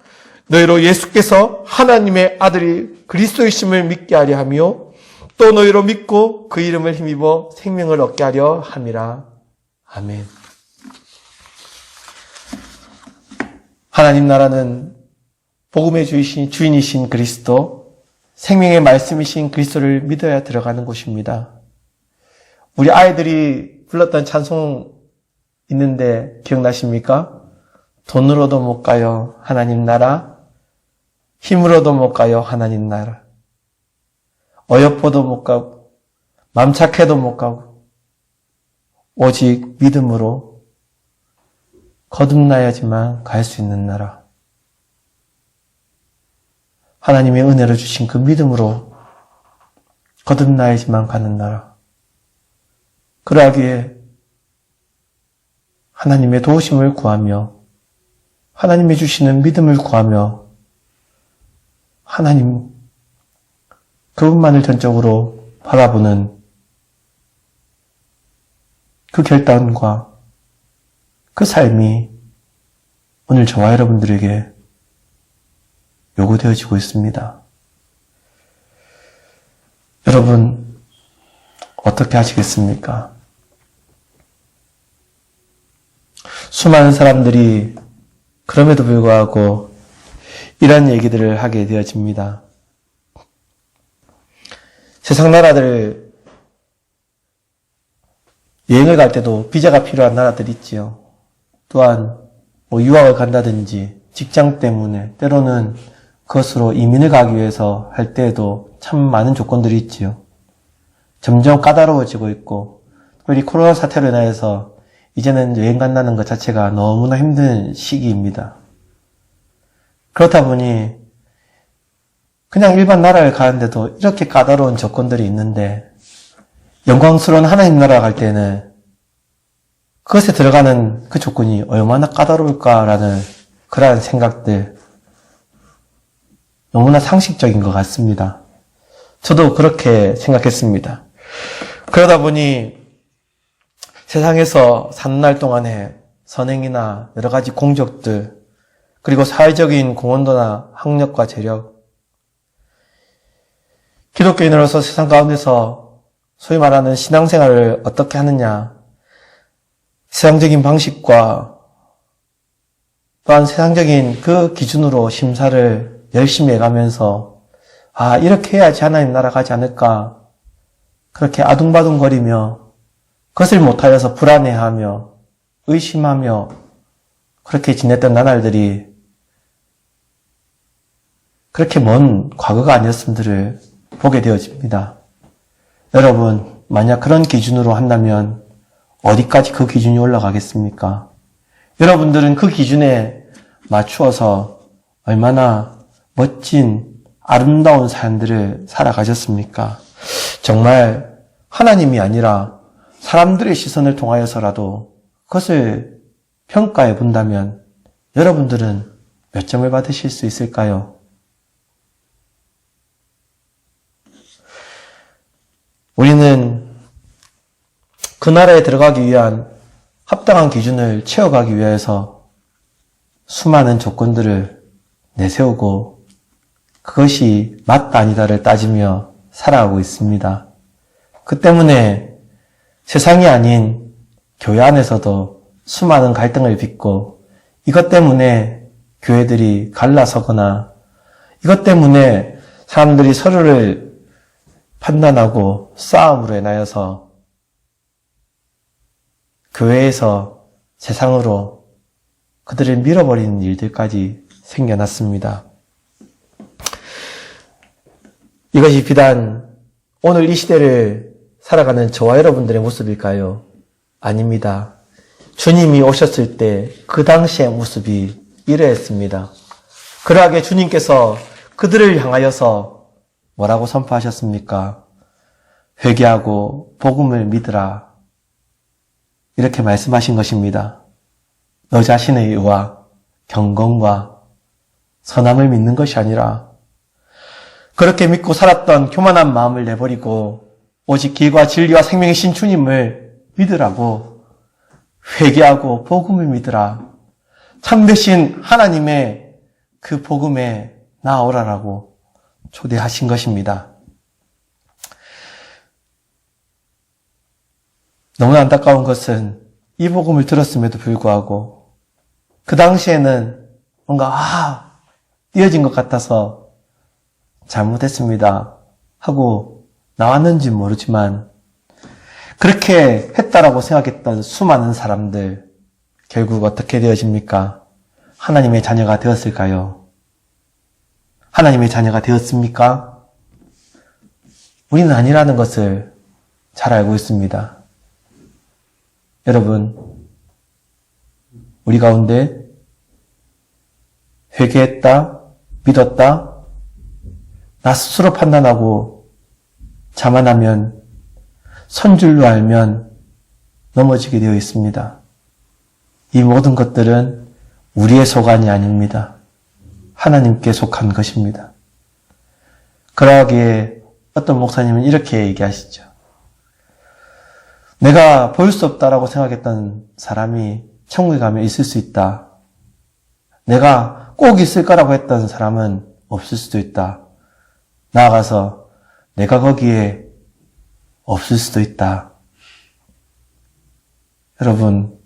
너희로 예수께서 하나님의 아들이 그리스도이심을 믿게 하려 하며 또 너희로 믿고 그 이름을 힘입어 생명을 얻게 하려 함이라. 아멘. 하나님 나라는 복음의 주인이신 그리스도, 생명의 말씀이신 그리스도를 믿어야 들어가는 곳입니다. 우리 아이들이 불렀던 찬송 있는데 기억나십니까? 돈으로도 못 가요 하나님 나라, 힘으로도 못 가요 하나님 나라, 어여뻐도 못 가고 맘 착해도 못 가고 오직 믿음으로 거듭나야지만 갈 수 있는 나라. 하나님의 은혜를 주신 그 믿음으로 거듭나야지만 가는 나라. 그러하기에 하나님의 도우심을 구하며 하나님이 주시는 믿음을 구하며 하나님 그분만을 전적으로 바라보는 그 결단과 그 삶이 오늘 저와 여러분들에게 요구되어지고 있습니다. 여러분 어떻게 하시겠습니까? 수많은 사람들이 그럼에도 불구하고 이런 얘기들을 하게 되어집니다. 세상 나라들 여행을 갈 때도 비자가 필요한 나라들 있지요. 또한 유학을 간다든지 직장 때문에 때로는 그것으로 이민을 가기 위해서 할 때에도 참 많은 조건들이 있지요. 점점 까다로워지고 있고 특별히 코로나 사태로 인해서 이제는 여행 간다는 것 자체가 너무나 힘든 시기입니다. 그렇다 보니 그냥 일반 나라를 가는데도 이렇게 까다로운 조건들이 있는데 영광스러운 하나님 나라 갈 때는 그것에 들어가는 그 조건이 얼마나 까다로울까라는 그러한 생각들 너무나 상식적인 것 같습니다. 저도 그렇게 생각했습니다. 그러다 보니 세상에서 사는 날 동안에 선행이나 여러 가지 공적들, 그리고 사회적인 공헌도나 학력과 재력, 기독교인으로서 세상 가운데서 소위 말하는 신앙생활을 어떻게 하느냐, 세상적인 방식과 또한 세상적인 그 기준으로 심사를 열심히 해가면서 이렇게 해야지 하나님 나라 가지 않을까, 그렇게 아둥바둥거리며 그것을 못하여서 불안해하며 의심하며 그렇게 지냈던 나날들이 그렇게 먼 과거가 아니었음들을 보게 되어집니다. 여러분, 만약 그런 기준으로 한다면 어디까지 그 기준이 올라가겠습니까? 여러분들은 그 기준에 맞추어서 얼마나 멋진 아름다운 삶들을 살아가셨습니까? 정말 하나님이 아니라 사람들의 시선을 통하여서라도 그것을 평가해 본다면 여러분들은 몇 점을 받으실 수 있을까요? 우리는 그 나라에 들어가기 위한 합당한 기준을 채워가기 위해서 수많은 조건들을 내세우고 그것이 맞다 아니다를 따지며 살아가고 있습니다. 그 때문에 세상이 아닌 교회 안에서도 수많은 갈등을 빚고 이것 때문에 교회들이 갈라서거나 이것 때문에 사람들이 서로를 판단하고 싸움으로 인하여서 교회에서 세상으로 그들을 밀어버리는 일들까지 생겨났습니다. 이것이 비단 오늘 이 시대를 살아가는 저와 여러분들의 모습일까요? 아닙니다. 주님이 오셨을 때 그 당시의 모습이 이러했습니다. 그러하게 주님께서 그들을 향하여서 뭐라고 선포하셨습니까? 회개하고 복음을 믿으라. 이렇게 말씀하신 것입니다. 너 자신의 의와 경건과 선함을 믿는 것이 아니라 그렇게 믿고 살았던 교만한 마음을 내버리고 오직 길과 진리와 생명이신 주님을 믿으라고, 회개하고 복음을 믿으라. 참되신 하나님의 그 복음에 나아오라라고 초대하신 것입니다. 너무나 안타까운 것은 이 복음을 들었음에도 불구하고 그 당시에는 뭔가 띄어진 것 같아서 잘못했습니다 하고 나왔는지 모르지만 그렇게 했다라고 생각했던 수많은 사람들 결국 어떻게 되어집니까? 하나님의 자녀가 되었을까요? 하나님의 자녀가 되었습니까? 우리는 아니라는 것을 잘 알고 있습니다. 여러분, 우리 가운데 회개했다, 믿었다, 나 스스로 판단하고 자만하면, 선줄로 알면 넘어지게 되어 있습니다. 이 모든 것들은 우리의 소관이 아닙니다. 하나님께 속한 것입니다. 그러하기에 어떤 목사님은 이렇게 얘기하시죠. 내가 볼 수 없다라고 생각했던 사람이 천국에 가면 있을 수 있다. 내가 꼭 있을 거라고 했던 사람은 없을 수도 있다. 나아가서 내가 거기에 없을 수도 있다. 여러분,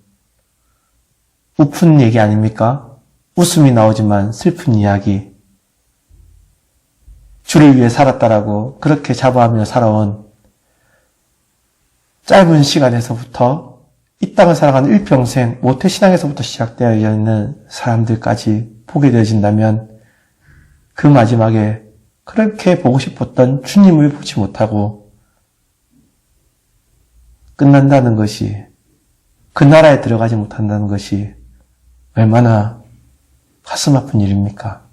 우픈 얘기 아닙니까? 웃음이 나오지만 슬픈 이야기. 주를 위해 살았다라고 그렇게 자부하며 살아온 짧은 시간에서부터 이 땅을 살아가는 일평생 모태신앙에서부터 시작되어 있는 사람들까지 보게 되어진다면 그 마지막에 그렇게 보고 싶었던 주님을 보지 못하고 끝난다는 것이, 그 나라에 들어가지 못한다는 것이 얼마나 가슴 아픈 일입니까?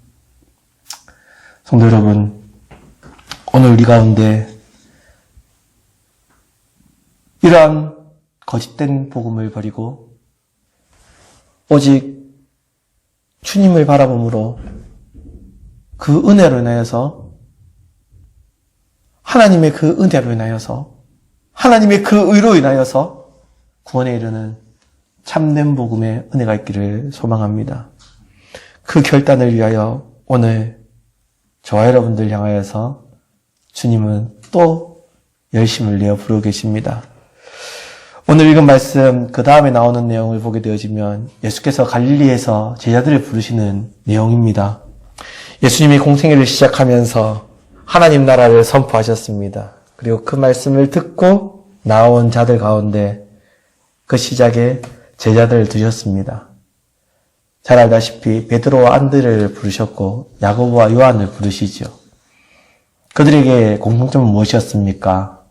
성도 여러분, 오늘 우리 가운데 이러한 거짓된 복음을 버리고 오직 주님을 바라봄으로 그 은혜로 인하여서 하나님의 그 은혜로 인하여서, 하나님의 그 의로 인하여서 구원에 이르는 참된 복음의 은혜가 있기를 소망합니다. 그 결단을 위하여 오늘 저와 여러분들 향하여서 주님은 또 열심을 내어 부르고 계십니다. 오늘 읽은 말씀 그 다음에 나오는 내용을 보게 되어지면 예수께서 갈릴리에서 제자들을 부르시는 내용입니다. 예수님이 공생애를 시작하면서 하나님 나라를 선포하셨습니다. 그리고 그 말씀을 듣고 나온 자들 가운데 그 시작에 제자들을 두셨습니다. 잘 알다시피 베드로와 안드레를 부르셨고 야고보와 요한을 부르시죠. 그들에게 공통점은 무엇이었습니까?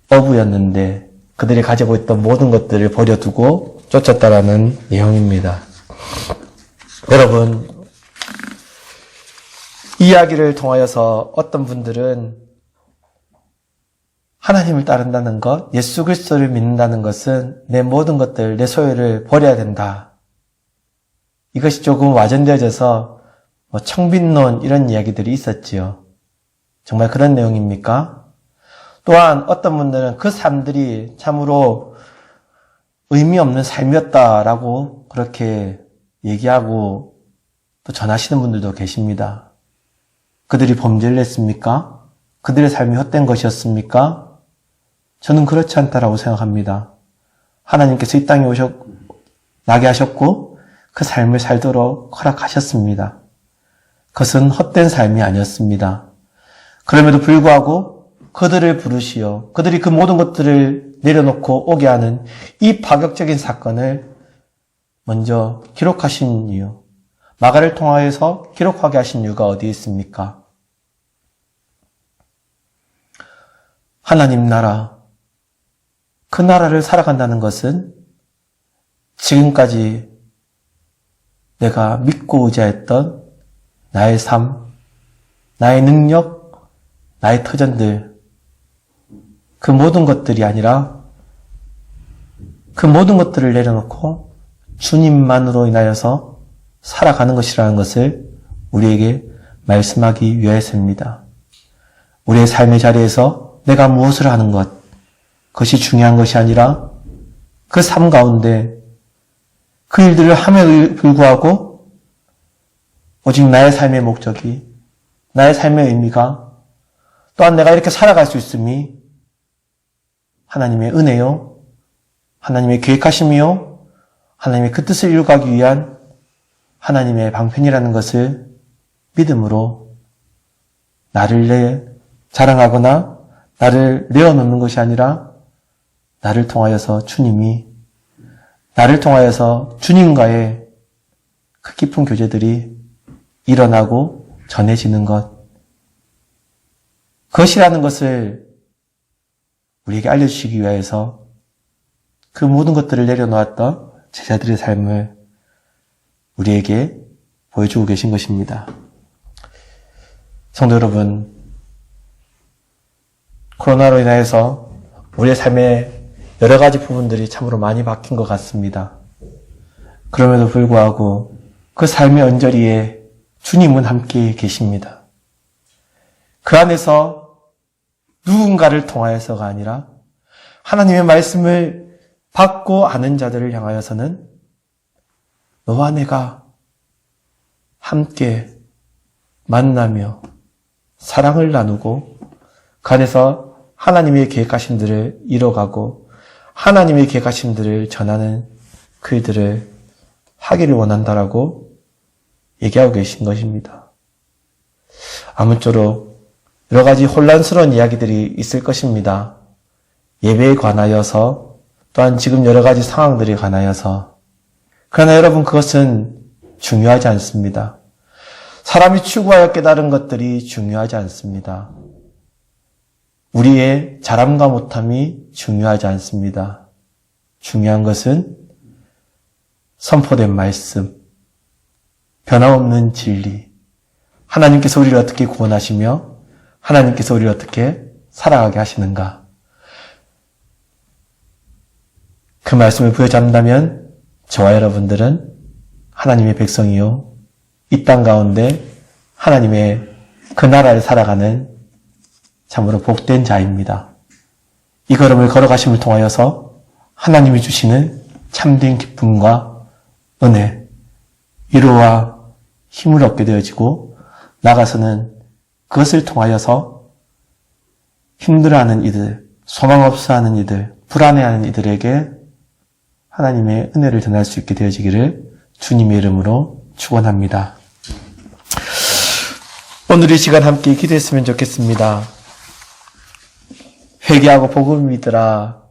어부였는데 그들이 가지고 있던 모든 것들을 버려두고 쫓았다라는 내용입니다. 여러분, 이 이야기를 통하여서 어떤 분들은 하나님을 따른다는 것, 예수 그리스도를 믿는다는 것은 내 모든 것들, 내 소유를 버려야 된다. 이것이 조금 와전되어져서 청빈론 이런 이야기들이 있었지요. 정말 그런 내용입니까? 또한 어떤 분들은 그 삶들이 참으로 의미 없는 삶이었다라고 그렇게 얘기하고 또 전하시는 분들도 계십니다. 그들이 범죄를 했습니까? 그들의 삶이 헛된 것이었습니까? 저는 그렇지 않다라고 생각합니다. 하나님께서 이 땅에 나게 하셨고 그 삶을 살도록 허락하셨습니다. 그것은 헛된 삶이 아니었습니다. 그럼에도 불구하고 그들을 부르시어 그들이 그 모든 것들을 내려놓고 오게 하는 이 파격적인 사건을 먼저 기록하신 이유, 마가를 통하여서 기록하게 하신 이유가 어디에 있습니까? 하나님 나라, 그 나라를 살아간다는 것은 지금까지 내가 믿고 의지했던 나의 삶, 나의 능력, 나의 터전들, 그 모든 것들이 아니라 그 모든 것들을 내려놓고 주님만으로 인하여서 살아가는 것이라는 것을 우리에게 말씀하기 위해서입니다. 우리의 삶의 자리에서 내가 무엇을 하는 것, 그것이 중요한 것이 아니라 그 삶 가운데 그 일들을 함에 불구하고 오직 나의 삶의 목적이, 나의 삶의 의미가 또한 내가 이렇게 살아갈 수 있음이 하나님의 은혜요, 하나님의 계획하심이요, 하나님의 그 뜻을 이루기 위한 하나님의 방편이라는 것을 믿음으로 나를 자랑하거나 나를 내어놓는 것이 아니라 나를 통하여서 나를 통하여서 주님과의 그 깊은 교제들이 일어나고 전해지는 것, 그것이라는 것을 우리에게 알려주시기 위해서 그 모든 것들을 내려놓았던 제자들의 삶을 우리에게 보여주고 계신 것입니다. 성도 여러분, 코로나로 인해서 우리의 삶의 여러 가지 부분들이 참으로 많이 바뀐 것 같습니다. 그럼에도 불구하고 그 삶의 언저리에 주님은 함께 계십니다. 그 안에서 누군가를 통하여서가 아니라 하나님의 말씀을 받고 아는 자들을 향하여서는 너와 내가 함께 만나며 사랑을 나누고 그 안에서 하나님의 계획하심들을 이뤄가고 하나님의 계획하심들을 전하는 그 일들을 하기를 원한다라고 얘기하고 계신 것입니다. 아무쪼록 여러 가지 혼란스러운 이야기들이 있을 것입니다. 예배에 관하여서 또한 지금 여러 가지 상황들에 관하여서. 그러나 여러분, 그것은 중요하지 않습니다. 사람이 추구하여 깨달은 것들이 중요하지 않습니다. 우리의 잘함과 못함이 중요하지 않습니다. 중요한 것은 선포된 말씀, 변함없는 진리, 하나님께서 우리를 어떻게 구원하시며 하나님께서 우리를 어떻게 살아가게 하시는가. 그 말씀을 부여잡는다면 저와 여러분들은 하나님의 백성이요, 이 땅 가운데 하나님의 그 나라를 살아가는 참으로 복된 자입니다. 이 걸음을 걸어가심을 통하여서 하나님이 주시는 참된 기쁨과 은혜, 위로와 힘을 얻게 되어지고 나가서는 그것을 통하여서 힘들어하는 이들, 소망 없어하는 이들, 불안해하는 이들에게 하나님의 은혜를 전할 수 있게 되어지기를 주님의 이름으로 축원합니다. 오늘 이 시간 함께 기도했으면 좋겠습니다. 회개하고 복음을 믿으라.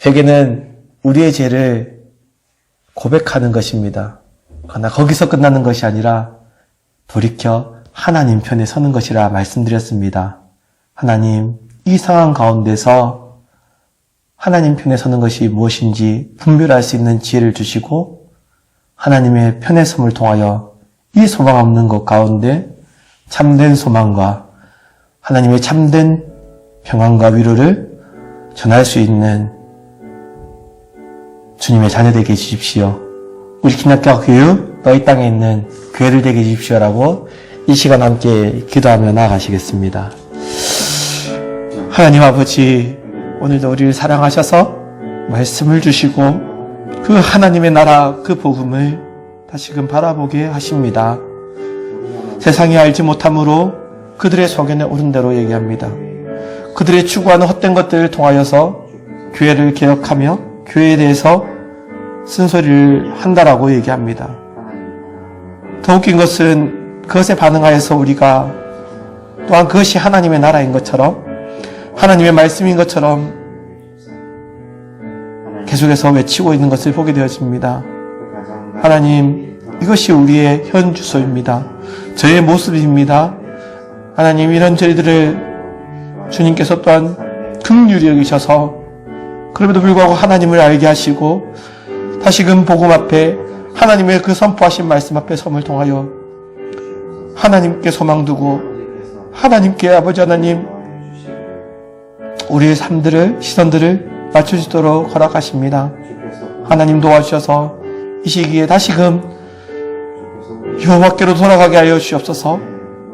회개는 우리의 죄를 고백하는 것입니다. 그러나 거기서 끝나는 것이 아니라 돌이켜 하나님 편에 서는 것이라 말씀드렸습니다. 하나님, 이 상황 가운데서 하나님 편에 서는 것이 무엇인지 분별할 수 있는 지혜를 주시고 하나님의 편에 섬을 통하여 이 소망 없는 것 가운데 참된 소망과 하나님의 참된 평안과 위로를 전할 수 있는 주님의 자녀 되게 해주십시오. 우리 기낙교와 교육 너희 땅에 있는 교회를 되게 해주십시오라고 이 시간 함께 기도하며 나아가시겠습니다. 하나님 아버지, 오늘도 우리를 사랑하셔서 말씀을 주시고 그 하나님의 나라 그 복음을 다시금 바라보게 하십니다. 세상이 알지 못함으로 그들의 소견에 오른 대로 얘기합니다. 그들의 추구하는 헛된 것들을 통하여서 교회를 개혁하며 교회에 대해서 쓴소리를 한다라고 얘기합니다. 더 웃긴 것은 그것에 반응하여서 우리가 또한 그것이 하나님의 나라인 것처럼 하나님의 말씀인 것처럼 계속해서 외치고 있는 것을 보게 되어집니다. 하나님, 이것이 우리의 현 주소입니다. 저의 모습입니다. 하나님, 이런 저희들을 주님께서 또한 긍휼히 여기셔서 그럼에도 불구하고 하나님을 알게 하시고 다시금 복음 앞에 하나님의 그 선포하신 말씀 앞에 섬을 통하여 하나님께 소망 두고 하나님께 아버지 하나님 우리의 삶들을 시선들을 맞추시도록 허락하십니다. 하나님 도와주셔서 이 시기에 다시금 여호와께로 돌아가게 하여 주시옵소서.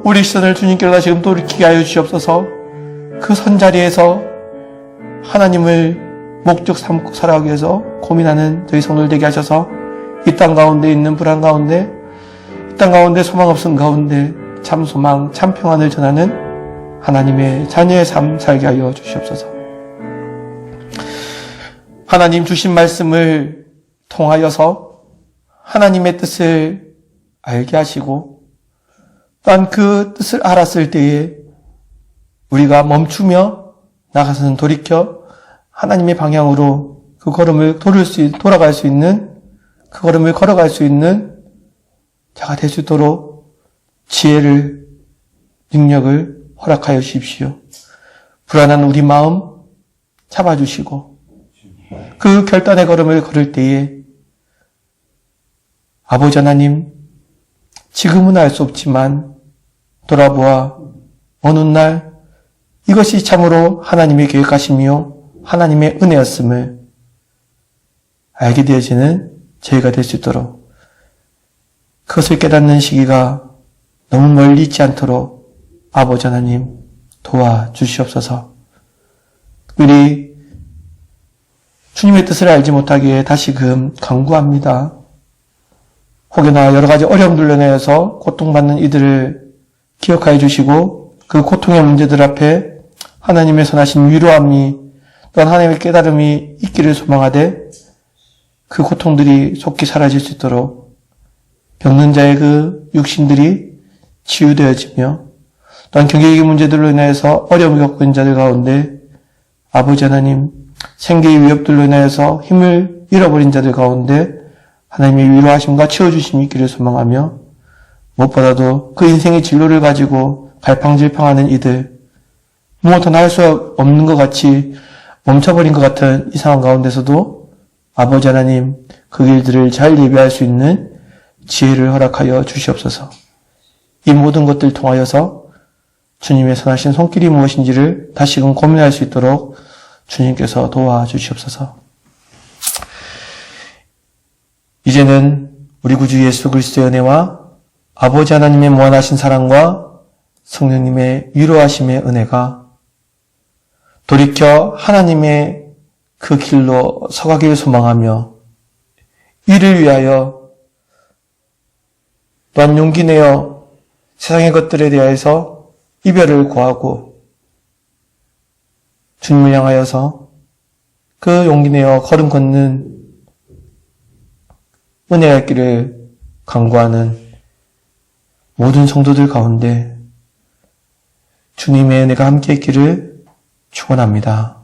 우리 시선을 주님께로 다시금 돌이키게 하여 주시옵소서. 그 선자리에서 하나님을 목적 삼고 살아가기 위해서 고민하는 저희 손을 되게 하셔서 이 땅 가운데 있는 불안 가운데 이 땅 가운데 소망 없음 가운데 참 소망 참 평안을 전하는 하나님의 자녀의 삶 살게 하여 주시옵소서. 하나님 주신 말씀을 통하여서 하나님의 뜻을 알게 하시고 또한 그 뜻을 알았을 때에 우리가 멈추며 나가서는 돌이켜 하나님의 방향으로 그 걸음을 돌아갈 수 있는 그 걸음을 걸어갈 수 있는 자가 될 수 있도록 지혜를 능력을 허락하여 주십시오. 불안한 우리 마음 잡아주시고 그 결단의 걸음을 걸을 때에 아버지 하나님 지금은 알 수 없지만 돌아보아 어느 날 이것이 참으로 하나님의 계획하심이요 하나님의 은혜였음을 알게 되어지는 저희가 될 수 있도록 그것을 깨닫는 시기가 너무 멀리 있지 않도록 아버지 하나님 도와주시옵소서. 우리 주님의 뜻을 알지 못하기에 다시금 간구합니다. 혹여나 여러 가지 어려움들로 인해서 고통받는 이들을 기억하여 주시고 그 고통의 문제들 앞에 하나님의 선하신 위로함이 또한 하나님의 깨달음이 있기를 소망하되 그 고통들이 속히 사라질 수 있도록 병든 자의 그 육신들이 치유되어지며 또한 경제적인 문제들로 인해서 어려움을 겪고 있는 자들 가운데 아버지 하나님 생계의 위협들로 인해서 힘을 잃어버린 자들 가운데 하나님의 위로하심과 채워주심이 있기를 소망하며 무엇보다도 그 인생의 진로를 가지고 갈팡질팡하는 이들 무엇 하나 할 수 없는 것 같이 멈춰버린 것 같은 이 상황 가운데서도 아버지 하나님 그 길들을 잘 예비할 수 있는 지혜를 허락하여 주시옵소서. 이 모든 것들 통하여서 주님의 선하신 손길이 무엇인지를 다시금 고민할 수 있도록 주님께서 도와주시옵소서. 이제는 우리 구주 예수 그리스도의 은혜와 아버지 하나님의 무한하신 사랑과 성령님의 위로하심의 은혜가 돌이켜 하나님의 그 길로 서가기를 소망하며 이를 위하여 또한 용기 내어 세상의 것들에 대해서 이별을 고하고 주님을 향하여서 그 용기 내어 걸음 걷는 은혜의 길을 강구하는 모든 성도들 가운데 주님의 은혜가 함께 있기를 축원합니다.